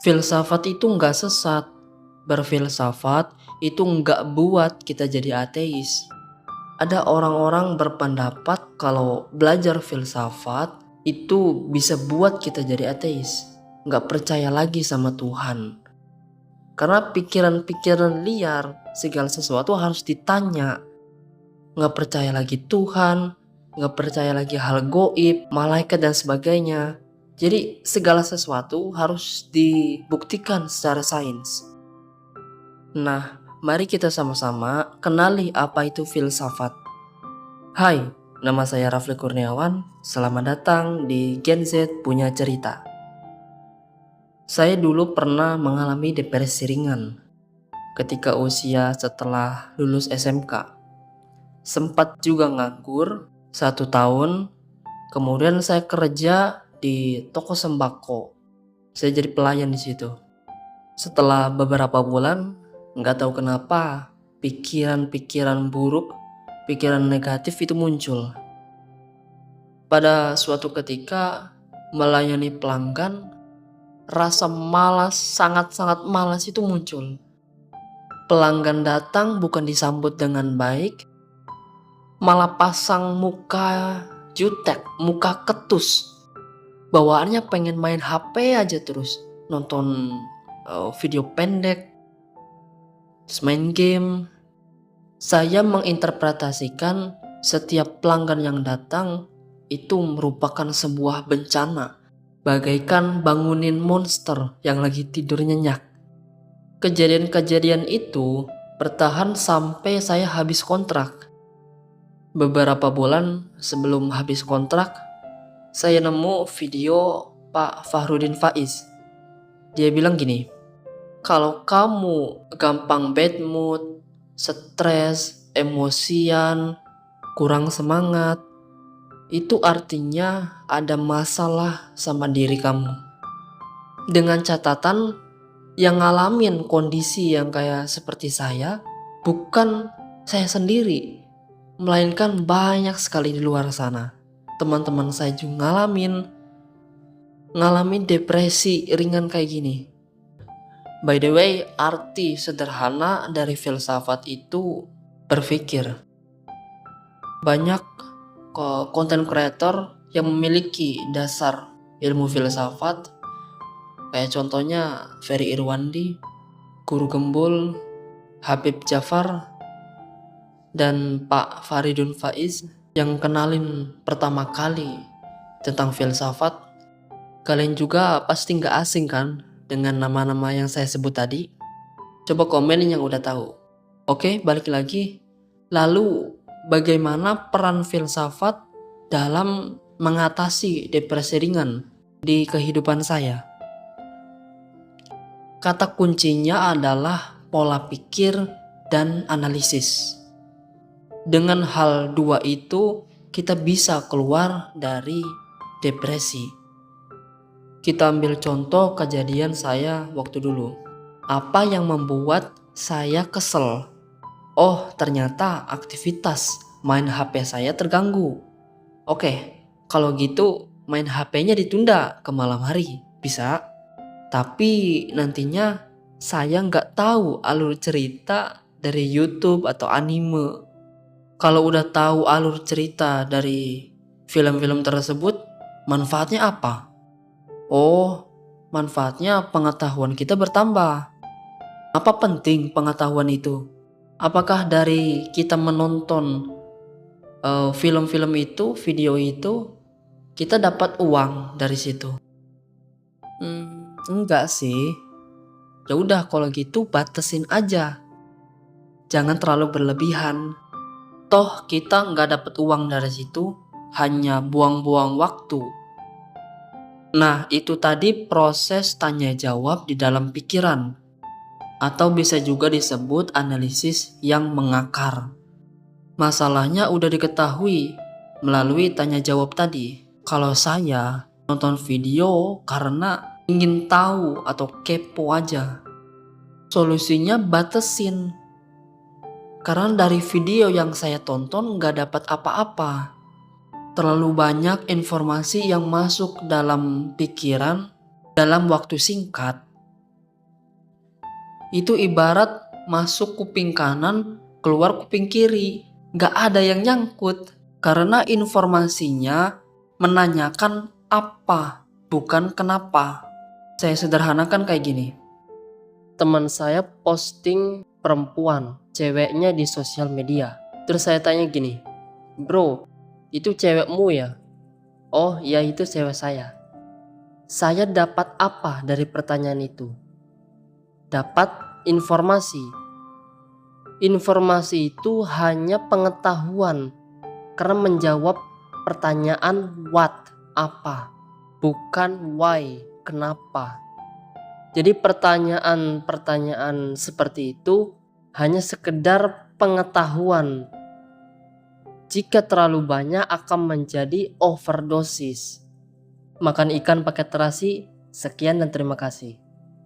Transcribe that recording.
Filsafat itu nggak sesat. Berfilsafat itu nggak buat kita jadi ateis. Ada orang-orang berpendapat kalau belajar filsafat itu bisa buat kita jadi ateis. Nggak percaya lagi sama Tuhan. Karena pikiran-pikiran liar, segala sesuatu harus ditanya. Nggak percaya lagi Tuhan, nggak percaya lagi hal goib, malaikat dan sebagainya. Jadi segala sesuatu harus dibuktikan secara sains. Nah, mari kita sama-sama kenali apa itu filsafat. Hai, nama saya Rafli Kurniawan. Selamat datang di Gen Z Punya Cerita. Saya dulu pernah mengalami depresi ringan ketika usia setelah lulus SMK. Sempat juga nganggur 1 tahun. Kemudian saya kerja di toko sembako. Saya jadi pelayan di situ. Setelah beberapa bulan, nggak tahu kenapa pikiran-pikiran buruk, pikiran negatif itu muncul. Pada suatu ketika melayani pelanggan, rasa malas, sangat-sangat malas itu muncul. Pelanggan datang bukan disambut dengan baik, malah pasang muka jutek, muka ketus. Bawaannya pengen main HP aja terus, nonton video pendek, main game. Saya menginterpretasikan setiap pelanggan yang datang itu merupakan sebuah bencana, bagaikan bangunin monster yang lagi tidur nyenyak. Kejadian-kejadian itu bertahan sampai saya habis kontrak. Beberapa bulan sebelum habis kontrak, saya nemu video Pak Fahrudin Faiz. Dia bilang gini, kalau kamu gampang bad mood, stres, emosian, kurang semangat, itu artinya ada masalah sama diri kamu. Dengan catatan, yang ngalamin kondisi yang kayak seperti saya, bukan saya sendiri, melainkan banyak sekali di luar sana. Teman-teman saya juga ngalamin depresi ringan kayak gini. By the way, arti sederhana dari filsafat itu berpikir. Banyak konten creator yang memiliki dasar ilmu filsafat, kayak contohnya Ferry Irwandi, Guru Gembul, Habib Jafar, dan Pak Faridun Faiz yang kenalin pertama kali tentang filsafat. Kalian juga pasti nggak asing kan dengan nama-nama yang saya sebut tadi? Coba komen yang udah tahu. Oke, balik lagi. Lalu, bagaimana peran filsafat dalam mengatasi depresi ringan di kehidupan saya? Kata kuncinya adalah pola pikir dan analisis. Dengan hal dua itu, kita bisa keluar dari depresi. Kita ambil contoh kejadian saya waktu dulu. Apa yang membuat saya kesel? Oh, ternyata aktivitas main HP saya terganggu. Oke, kalau gitu main HP-nya ditunda ke malam hari. Bisa. Tapi nantinya saya nggak tahu alur cerita dari YouTube atau anime. Kalau udah tahu alur cerita dari film-film tersebut, manfaatnya apa? Oh, manfaatnya pengetahuan kita bertambah. Apa penting pengetahuan itu? Apakah dari kita menonton film-film itu, video itu, kita dapat uang dari situ? Enggak sih. Ya udah kalau gitu batasin aja. Jangan terlalu berlebihan. Toh kita nggak dapat uang dari situ, hanya buang-buang waktu. Nah, itu tadi proses tanya jawab di dalam pikiran, atau bisa juga disebut analisis yang mengakar. Masalahnya udah diketahui melalui tanya jawab tadi. Kalau saya nonton video karena ingin tahu atau kepo aja, solusinya batasin. Karena dari video yang saya tonton gak dapat apa-apa. Terlalu banyak informasi yang masuk dalam pikiran dalam waktu singkat. Itu ibarat masuk kuping kanan, keluar kuping kiri. Gak ada yang nyangkut. Karena informasinya menanyakan apa, bukan kenapa. Saya sederhanakan kayak gini. Teman saya posting perempuan, ceweknya di sosial media. Terus saya tanya gini, bro, itu cewekmu ya? Oh ya, itu cewek saya. Saya dapat apa dari pertanyaan itu? Dapat informasi. Informasi itu hanya pengetahuan karena menjawab pertanyaan what, apa, bukan why, kenapa. Jadi pertanyaan-pertanyaan seperti itu hanya sekedar pengetahuan. Jika terlalu banyak akan menjadi overdosis. Makan ikan pakai terasi. Sekian dan terima kasih.